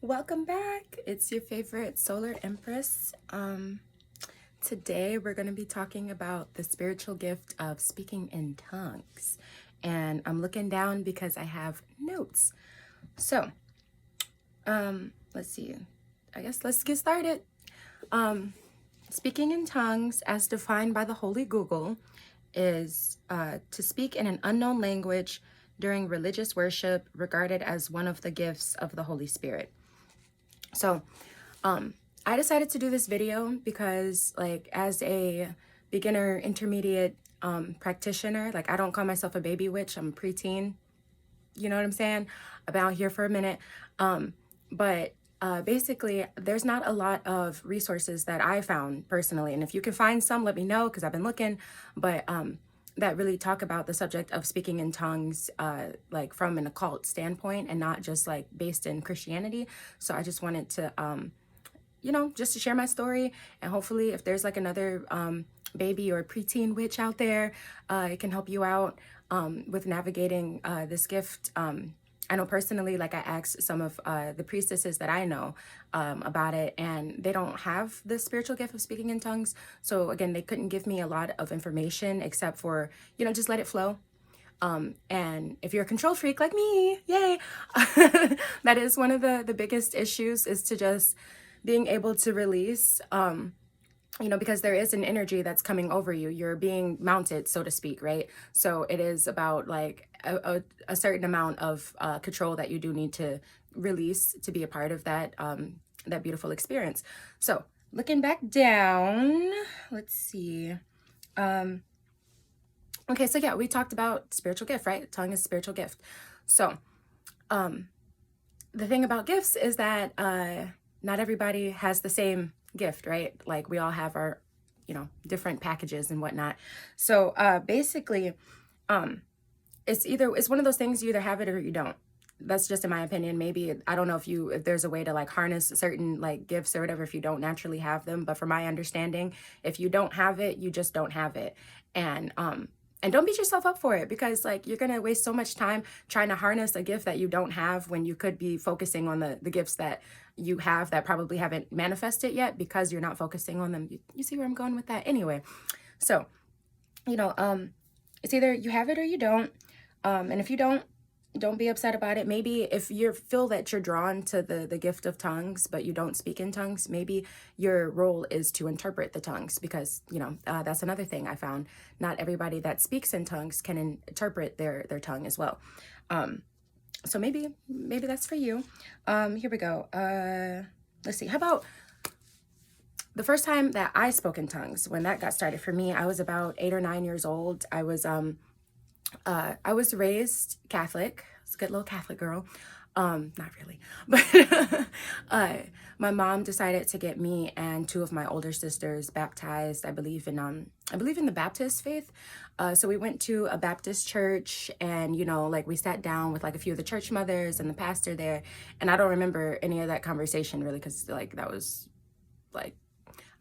Welcome back. It's your favorite solar empress. Today we're going to be talking about the spiritual gift of speaking in tongues. And I'm looking down because I have notes. So, let's see. I guess let's get started. Speaking in tongues, as defined by the Holy Google, is to speak in an unknown language during religious worship, regarded as one of the gifts of the Holy Spirit. So, I decided to do this video because, like, as a beginner, intermediate practitioner, like, I don't call myself a baby witch. I'm a preteen. You know what I'm saying? I've been out here for a minute. But basically, there's not a lot of resources that I found personally. And if you can find some, let me know because I've been looking. But that really talk about the subject of speaking in tongues, like from an occult standpoint and not just like based in Christianity. So I just wanted to, just to share my story, and hopefully if there's like another baby or preteen witch out there, it can help you out with navigating this gift. I know personally, like I asked some of the priestesses that I know about it, and they don't have the spiritual gift of speaking in tongues. So again, they couldn't give me a lot of information except for, just let it flow. And if you're a control freak like me, yay, that is one of the biggest issues, is to just being able to release, because there is an energy that's coming over you. You're being mounted, so to speak, right? So it is about like a certain amount of control that you do need to release to be a part of that that beautiful experience. So looking back down, let's see. Okay, so yeah, we talked about spiritual gift, right? Tongue is spiritual gift. So the thing about gifts is that not everybody has the same gift, right? Like we all have our, different packages and whatnot. So basically, it's one of those things, you either have it or you don't. That's just in my opinion. Maybe, I don't know if there's a way to like harness certain like gifts or whatever if you don't naturally have them. But from my understanding, if you don't have it, you just don't have it. And don't beat yourself up for it, because like you're gonna waste so much time trying to harness a gift that you don't have when you could be focusing on the gifts that you have that probably haven't manifested yet because you're not focusing on them. You see where I'm going with that? Anyway, so it's either you have it or you don't. And if you don't be upset about it. Maybe if you feel that you're drawn to the gift of tongues, but you don't speak in tongues, maybe your role is to interpret the tongues, because, that's another thing I found. Not everybody that speaks in tongues can interpret their tongue as well. So maybe that's for you. Here we go. Let's see. How about the first time that I spoke in tongues? When that got started for me, I was about 8 or 9 years old. I was raised Catholic. I was a good little Catholic girl. Not really, but my mom decided to get me and 2 of my older sisters baptized. I believe in the Baptist faith. So we went to a Baptist church, and like we sat down with like a few of the church mothers and the pastor there. And I don't remember any of that conversation really, because like that was like,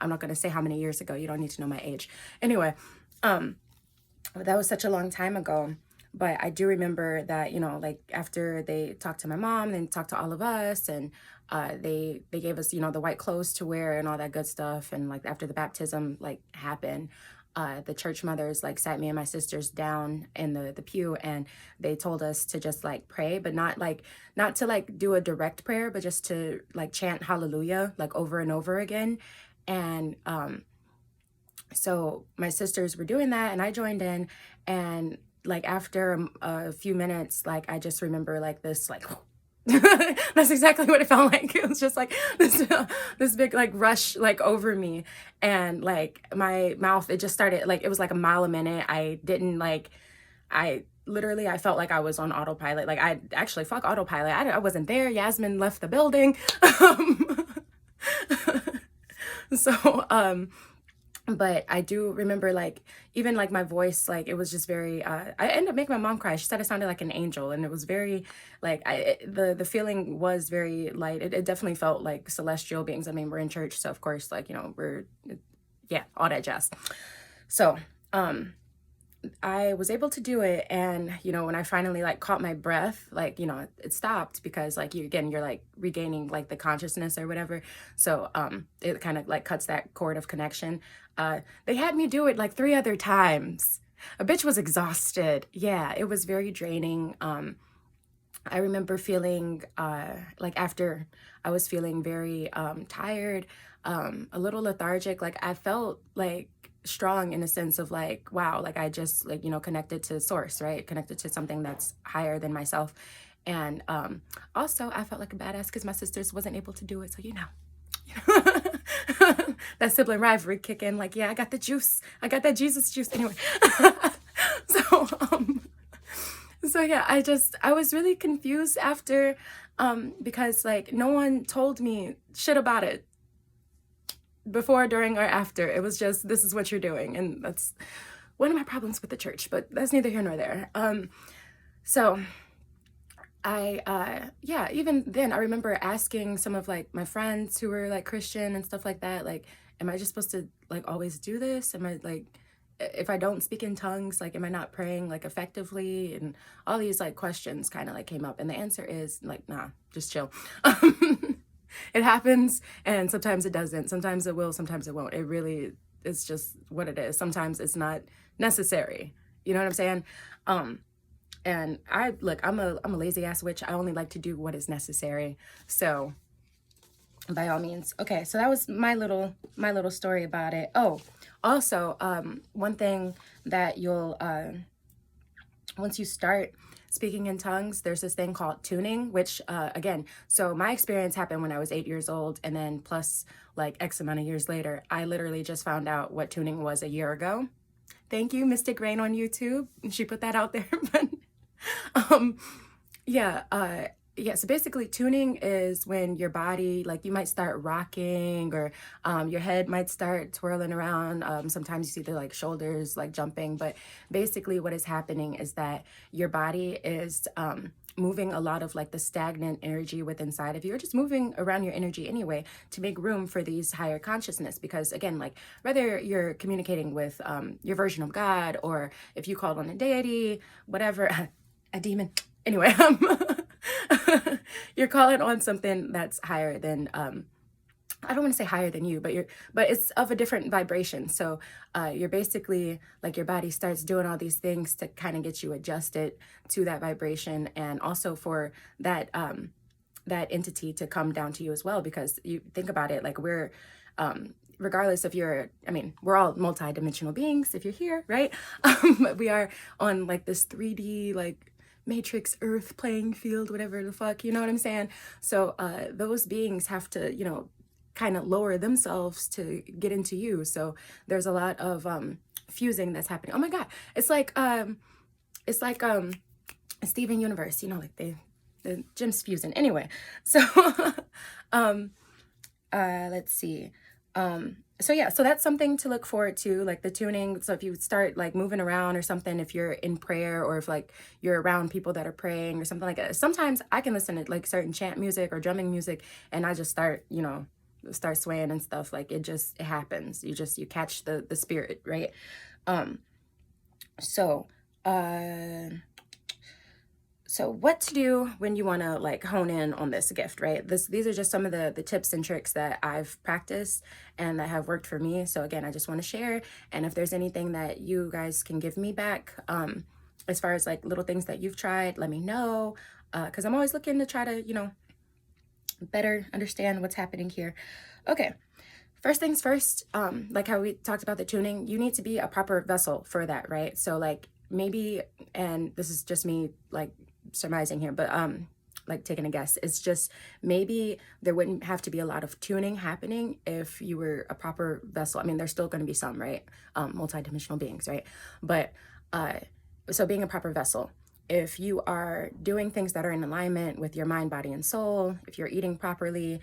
I'm not gonna say how many years ago. You don't need to know my age. Anyway, that was such a long time ago. But I do remember that, like after they talked to my mom and talked to all of us, and they gave us, the white clothes to wear and all that good stuff. And like after the baptism like happened, the church mothers like sat me and my sisters down in the pew, and they told us to just like pray, but not to like do a direct prayer, but just to like chant hallelujah like over and over again. And so my sisters were doing that, and I joined in, and like after a few minutes, like I just remember like this, like that's exactly what it felt like. It was just like this big like rush like over me, and like my mouth, it just started like, it was like a mile a minute. I didn't like, I felt like I was on autopilot. Like I actually, fuck autopilot. I wasn't there. Yasmin left the building. So but I do remember like even like my voice, like it was just very I ended up making my mom cry. She said I sounded like an angel, and it was very like the feeling was very light. It definitely felt like celestial beings. I mean, we're in church, so of course, like, we're, yeah, all that jazz. So I was able to do it, and when I finally like caught my breath, like it stopped, because like you're like regaining like the consciousness or whatever. So it kind of like cuts that cord of connection. They had me do it like 3 other times. A bitch was exhausted. Yeah, it was very draining. I remember feeling like after I was feeling very tired, a little lethargic. Like I felt like strong in a sense of like, wow, like I just like, connected to source, right? Connected to something that's higher than myself. And also I felt like a badass because my sisters wasn't able to do it. So, that sibling rivalry kick in, like, yeah, I got the juice. I got that Jesus juice. Anyway. So, so yeah, I was really confused after, because like no one told me shit about it before, during, or after. It was just, this is what you're doing. And that's one of my problems with the church, but that's neither here nor there. So yeah, even then I remember asking some of like my friends who were like Christian and stuff like that, like, am I just supposed to like always do this? Am I like, if I don't speak in tongues, like, am I not praying like effectively? And all these like questions kind of like came up, and the answer is like, nah, just chill. It happens, and sometimes it doesn't. Sometimes it will, sometimes it won't. It really, it's just what it is. Sometimes it's not necessary. You know what I'm saying? And I'm a lazy ass witch. I only like to do what is necessary. So by all means. Okay, so that was my little story about it. Oh, also, one thing that you'll once you start speaking in tongues, there's this thing called tuning, which again, so my experience happened when I was 8 years old, and then plus like X amount of years later, I literally just found out what tuning was a year ago. Thank you, Mystic Rain on YouTube. She put that out there. But yeah, yeah, so basically tuning is when your body, like, you might start rocking, or your head might start twirling around. Sometimes you see the like shoulders like jumping, but basically what is happening is that your body is moving a lot of like the stagnant energy within inside of you, or just moving around your energy anyway, to make room for these higher consciousness. Because again, like, whether you're communicating with your version of God, or if you called on a deity, whatever, a demon, anyway, you're calling on something that's higher than, I don't want to say higher than you, but it's of a different vibration. So you're basically like, your body starts doing all these things to kind of get you adjusted to that vibration, and also for that that entity to come down to you as well. Because you think about it, like, we're regardless if you're, I mean, we're all multi-dimensional beings if you're here, right? But we are on like this 3D like matrix earth playing field, whatever the fuck, you know what I'm saying? So those beings have to, kind of lower themselves to get into you. So there's a lot of fusing that's happening. Oh my god, it's like Steven Universe, like the gems fusing. Anyway, so let's see. So yeah, so that's something to look forward to, like the tuning. So if you start like moving around or something, if you're in prayer, or if like you're around people that are praying or something like that, sometimes I can listen to like certain chant music or drumming music, and I just start, start swaying and stuff. Like, it happens. You catch the spirit, right? So so what to do when you want to like hone in on this gift, right? These are just some of the tips and tricks that I've practiced and that have worked for me. So again, I just want to share. And if there's anything that you guys can give me back, as far as like little things that you've tried, let me know. Because I'm always looking to try to, better understand what's happening here. Okay. First things first, like how we talked about the tuning, you need to be a proper vessel for that, right? So like, maybe, and this is just me like surmising here, but like taking a guess, it's just maybe there wouldn't have to be a lot of tuning happening if you were a proper vessel. I mean, there's still going to be some, right? Multidimensional beings, right? But so being a proper vessel, if you are doing things that are in alignment with your mind, body, and soul, if you're eating properly,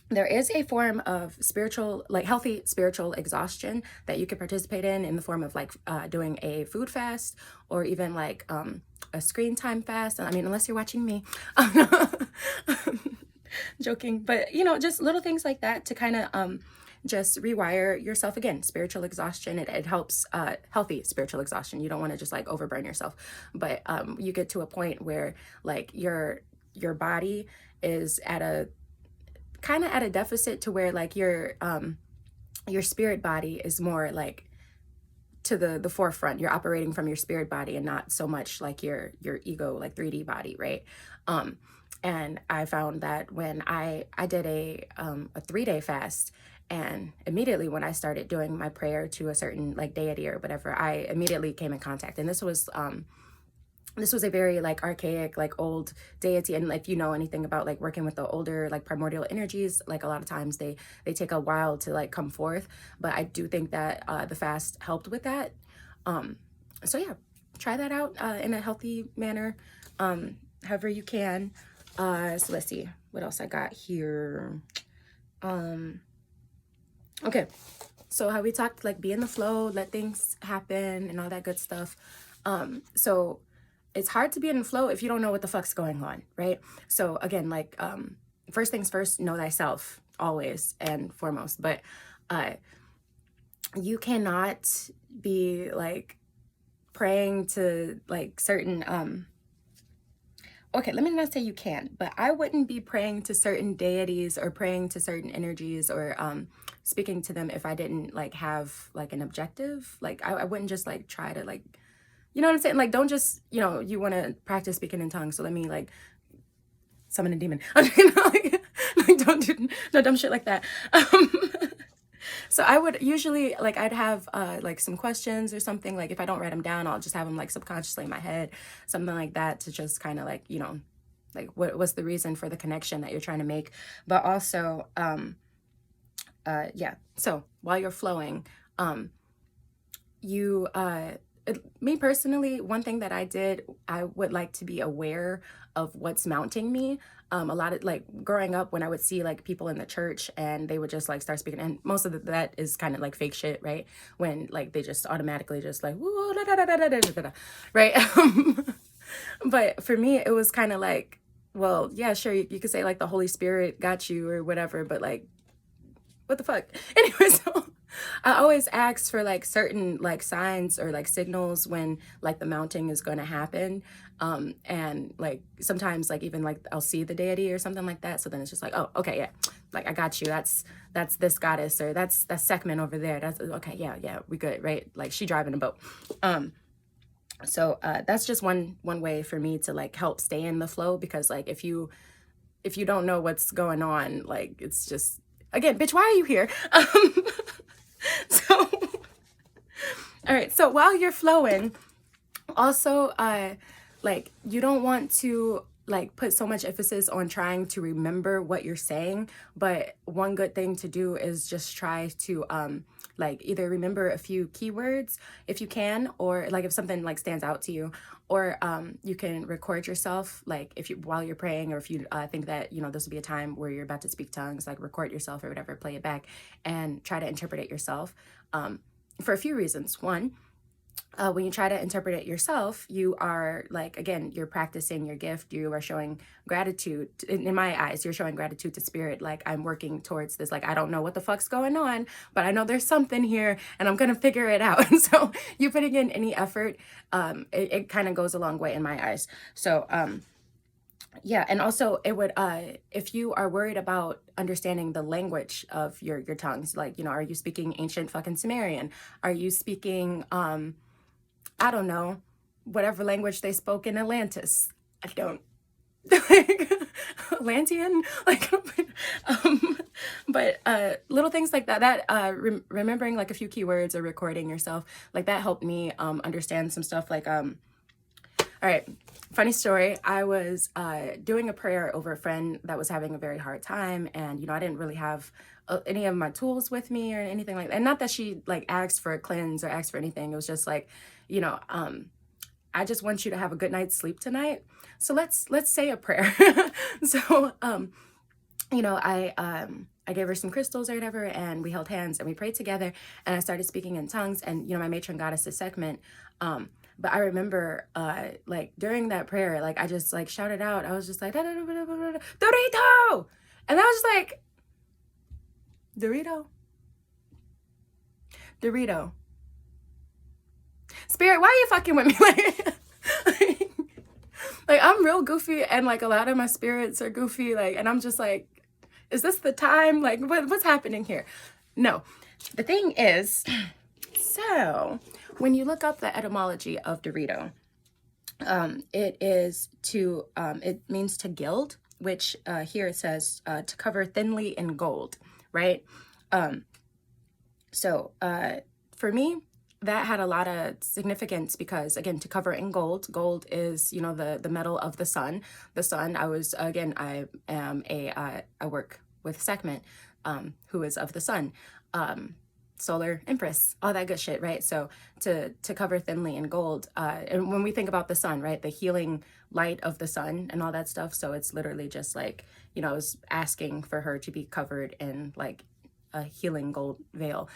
there is a form of spiritual, like healthy spiritual exhaustion that you could participate in the form of like doing a food fast, or even like a screen time fast. I mean, unless you're watching me, joking, but just little things like that to kind of just rewire yourself again. Spiritual exhaustion, it helps, healthy spiritual exhaustion. You don't want to just like overburn yourself, but you get to a point where like your body is at a kind of at a deficit to where like your spirit body is more like to the forefront. You're operating from your spirit body and not so much like your ego, like 3D body, right? And I found that when I did a 3-day fast, and immediately when I started doing my prayer to a certain like deity or whatever, I immediately came in contact. And this was a very like archaic, like old deity. And if you know anything about like working with the older like primordial energies, like a lot of times they take a while to like come forth. But I do think that the fast helped with that. So yeah, try that out in a healthy manner, however you can. So let's see what else I got here. Okay, so how we talked, like be in the flow, let things happen and all that good stuff. So it's hard to be in the flow if you don't know what the fuck's going on, right? So again, like first things first, know thyself always and foremost. But you cannot be like praying to like certain okay, let me not say you can't, but I wouldn't be praying to certain deities or praying to certain energies or speaking to them if I didn't like have like an objective. Like I wouldn't just like try to like, you know what I'm saying? Like, don't just, you know, you want to practice speaking in tongues. So let me like summon a demon. like don't do no dumb shit like that. So I would usually like, I'd have like some questions or something. Like if I don't write them down, I'll just have them like subconsciously in my head, something like that, to just kind of like, you know, like what's the reason for the connection that you're trying to make. But also, yeah. So while you're flowing, you, me personally, one thing that I did, I would like to be aware of what's mounting me. A lot of like growing up when I would see like people in the church and they would just like start speaking, and most of that is kind of like fake shit, right? When like they just automatically just like, woo, da, da, da, da, da, da, da, da, right? But for me, it was kind of like, well, yeah, sure, you could say like the Holy Spirit got you or whatever, but like, what the fuck? Anyway, so I always ask for like certain like signs or like signals when like the mounting is going to happen. And like sometimes like even like I'll see the deity or something like that. So then it's just like, oh, okay, yeah, like I got you. That's this goddess, or that's Sekhmet over there. That's okay. Yeah, we good, right? Like she driving a boat. So that's just one way for me to like help stay in the flow, because like if you don't know what's going on, like it's just, again, bitch, why are you here? So, all right. So while you're flowing, also, like you don't want to like put so much emphasis on trying to remember what you're saying. But one good thing to do is just try to, like either remember a few keywords if you can, or like if something like stands out to you, or you can record yourself, like if you, while you're praying, or if you think that, you know, this will be a time where you're about to speak tongues, like record yourself or whatever, play it back and try to interpret it yourself, for a few reasons. One, when you try to interpret it yourself, you are like, again, you're practicing your gift. You are showing gratitude. In my eyes, you're showing gratitude to spirit. Like, I'm working towards this. Like, I don't know what the fuck's going on, but I know there's something here and I'm going to figure it out. And so you putting in any effort, it kind of goes a long way in my eyes. So, yeah. And also it would, if you are worried about understanding the language of your tongues, like, you know, are you speaking ancient fucking Sumerian? Are you speaking, I don't know, whatever language they spoke in Atlantis? I don't, like, Atlantean, like, but little things like that, remembering like a few keywords or recording yourself, like that helped me understand some stuff. Like, all right, funny story. I was doing a prayer over a friend that was having a very hard time, and you know, I didn't really have any of my tools with me or anything like that. And not that she like asked for a cleanse or asked for anything. It was just like, you know, I just want you to have a good night's sleep tonight. So let's say a prayer. So, you know, I gave her some crystals or whatever, and we held hands and we prayed together, and I started speaking in tongues. And, you know, my matron goddess is Sekhmet. But I remember, like during that prayer, like I just like shouted out, I was just like, Dorito! And I was just like, Dorito? Dorito. Spirit, why are you fucking with me? Like I'm real goofy, and like a lot of my spirits are goofy, like, and I'm just like, is this the time? Like, what's happening here? No, the thing is, so when you look up the etymology of Dorito, it means to gild, which here it says to cover thinly in gold, right? So for me, that had a lot of significance because, again, to cover in gold, gold is, you know, the metal of the sun. The sun, I work with Sekhmet, who is of the sun, solar empress, all that good shit, right? So to cover thinly in gold, and when we think about the sun, right, the healing light of the sun and all that stuff, so it's literally just like, you know, I was asking for her to be covered in like a healing gold veil.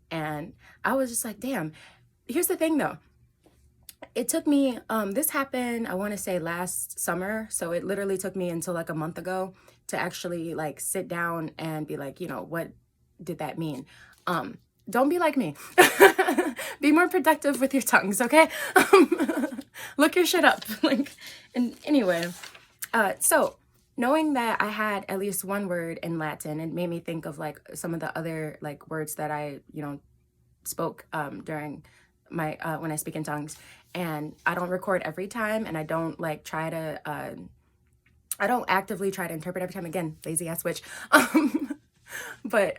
And I was just like, damn. Here's the thing though. It took me, this happened, I want to say last summer. So it literally took me until like a month ago to actually like sit down and be like, you know, what did that mean? Don't be like me. Be more productive with your tongues, okay? Look your shit up. Like, and anyway, so knowing that I had at least one word in Latin, it made me think of like some of the other like words that I, you know, spoke during my when I speak in tongues. And I don't record every time, and I don't like try to I don't actively try to interpret every time. Again, lazy ass witch. But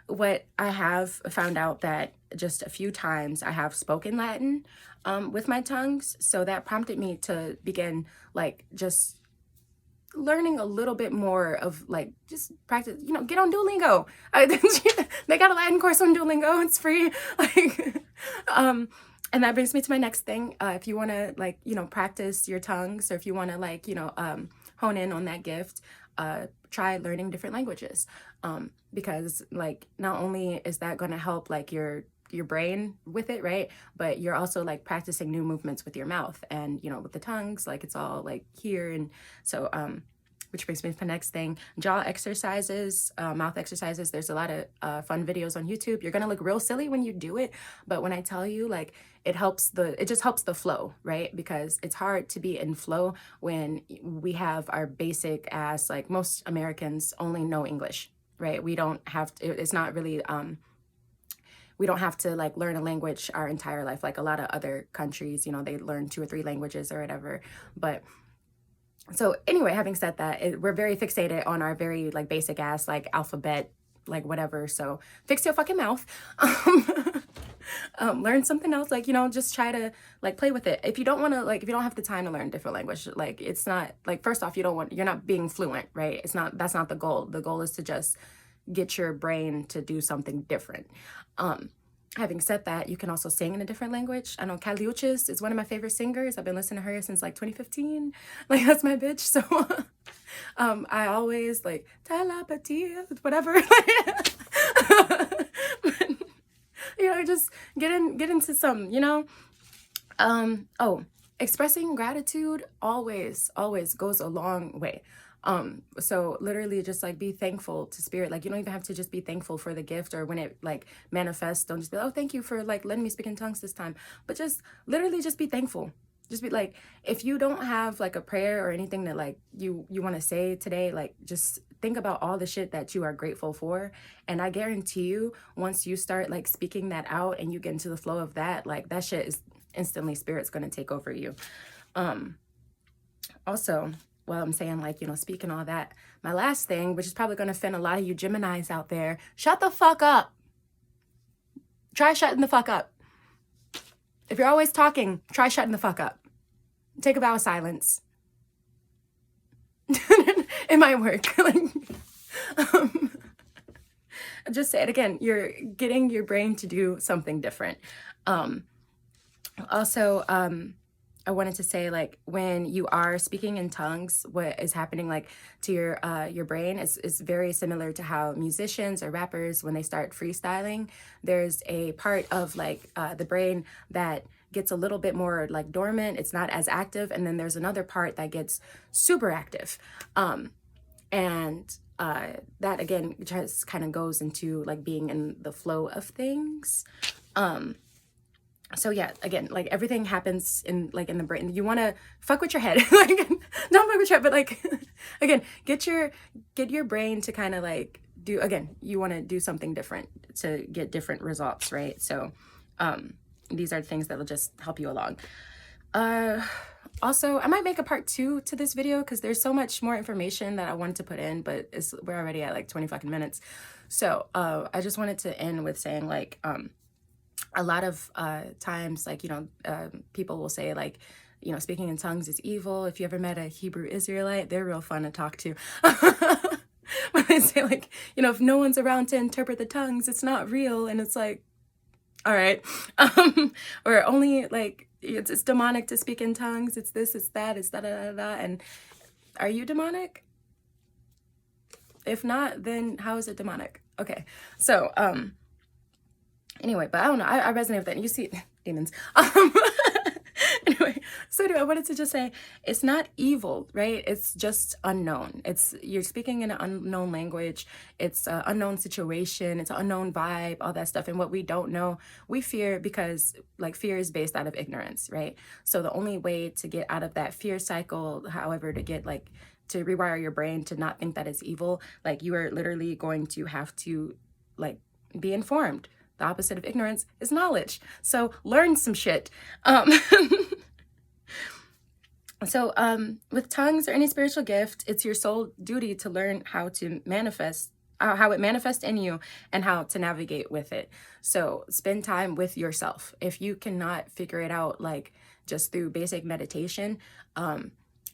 what I have found out that just a few times I have spoken Latin with my tongues, so that prompted me to begin like just learning a little bit more of like just practice, you know, get on Duolingo. They got a Latin course on Duolingo, it's free. Like and that brings me to my next thing. If you want to like, you know, practice your tongues, or if you want to like, you know, hone in on that gift, try learning different languages, because like not only is that going to help like your brain with it, right, but you're also like practicing new movements with your mouth, and you know, with the tongues, like it's all like here. And so which brings me to the next thing, jaw exercises, mouth exercises. There's a lot of fun videos on YouTube. You're gonna look real silly when you do it, but when I tell you, like, it just helps the flow, right? Because it's hard to be in flow when we have our basic ass, like most Americans only know English, right? We don't have to, it's not really we don't have to like learn a language our entire life like a lot of other countries, you know, they learn 2 or 3 languages or whatever. But so anyway, having said that, we're very fixated on our very like basic ass like alphabet, like whatever. So fix your fucking mouth. Learn something else, like, you know, just try to like play with it. If you don't want to, like, if you don't have the time to learn a different language, like, it's not like, first off, you're not being fluent, right? That's not the goal. The goal is to just get your brain to do something different. Having said that, you can also sing in a different language. I know Kaliuchis is one of my favorite singers. I've been listening to her since like 2015. Like, that's my bitch. So I always like telepatia, whatever. You know, just get into some, you know. Expressing gratitude always goes a long way. So literally just like be thankful to spirit. Like, you don't even have to just be thankful for the gift, or when it like manifests, don't just be, oh, thank you for like letting me speak in tongues this time, but just literally just be thankful. Just be like, if you don't have like a prayer or anything that like you want to say today, like just think about all the shit that you are grateful for. And I guarantee you, once you start like speaking that out and you get into the flow of that, like that shit is instantly spirit's going to take over you. Also, while I'm saying like, you know, speaking all that, my last thing, which is probably going to offend a lot of you Geminis out there, shut the fuck up. Try shutting the fuck up. If you're always talking, try shutting the fuck up. Take a vow of silence. It might work. Just say it again. You're getting your brain to do something different. Also, I wanted to say, like, when you are speaking in tongues, what is happening like to your brain is very similar to how musicians or rappers, when they start freestyling, there's a part of like the brain that gets a little bit more like dormant. It's not as active, and then there's another part that gets super active. And that again just kind of goes into like being in the flow of things. So yeah, again, like everything happens in the brain. You want to fuck with your head, like don't fuck with your head, but like again, get your brain to kind of like do, again, you want to do something different to get different results, right? So these are things that will just help you along. Also, I might make a part 2 to this video because there's so much more information that I wanted to put in, but we're already at like 20 fucking minutes. So I just wanted to end with saying like a lot of times, like, people will say like, speaking in tongues is evil. If you ever met a Hebrew Israelite, they're real fun to talk to. When they say like, if no one's around to interpret the tongues, it's not real. And it's like, all right. Or only like, it's demonic to speak in tongues. It's this, it's that, it's da da da da. And are you demonic? If not, then how is it demonic? Okay. So, anyway, but I don't know. I resonate with that. You see, demons. Anyway, so anyway, I wanted to just say it's not evil, right? It's just unknown. You're speaking in an unknown language. It's an unknown situation. It's an unknown vibe, all that stuff. And what we don't know, we fear because like fear is based out of ignorance, right? So the only way to get out of that fear cycle, however, to get like to rewire your brain to not think that it's evil, like you are literally going to have to like be informed. The opposite of ignorance is knowledge. So learn some shit. So with tongues or any spiritual gift, it's your sole duty to learn how to manifest, how it manifests in you and how to navigate with it. So spend time with yourself. If you cannot figure it out, like just through basic meditation,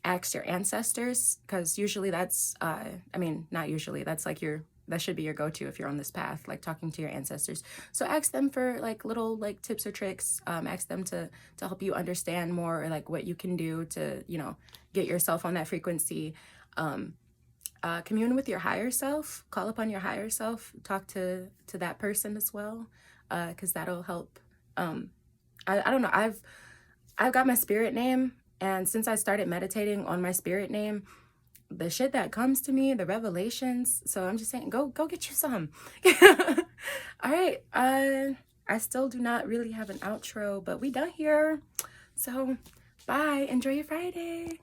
ask your ancestors, because usually that's, not usually, that's like that should be your go-to if you're on this path, like talking to your ancestors. So ask them for like little like tips or tricks. Ask them to help you understand more, or like what you can do to, get yourself on that frequency. Commune with your higher self, call upon your higher self, talk to that person as well, because that'll help. I don't know, I've got my spirit name, and since I started meditating on my spirit name, the shit that comes to me, the revelations. So I'm just saying, go get you some. All right. I still do not really have an outro, but we done here. So bye. Enjoy your Friday.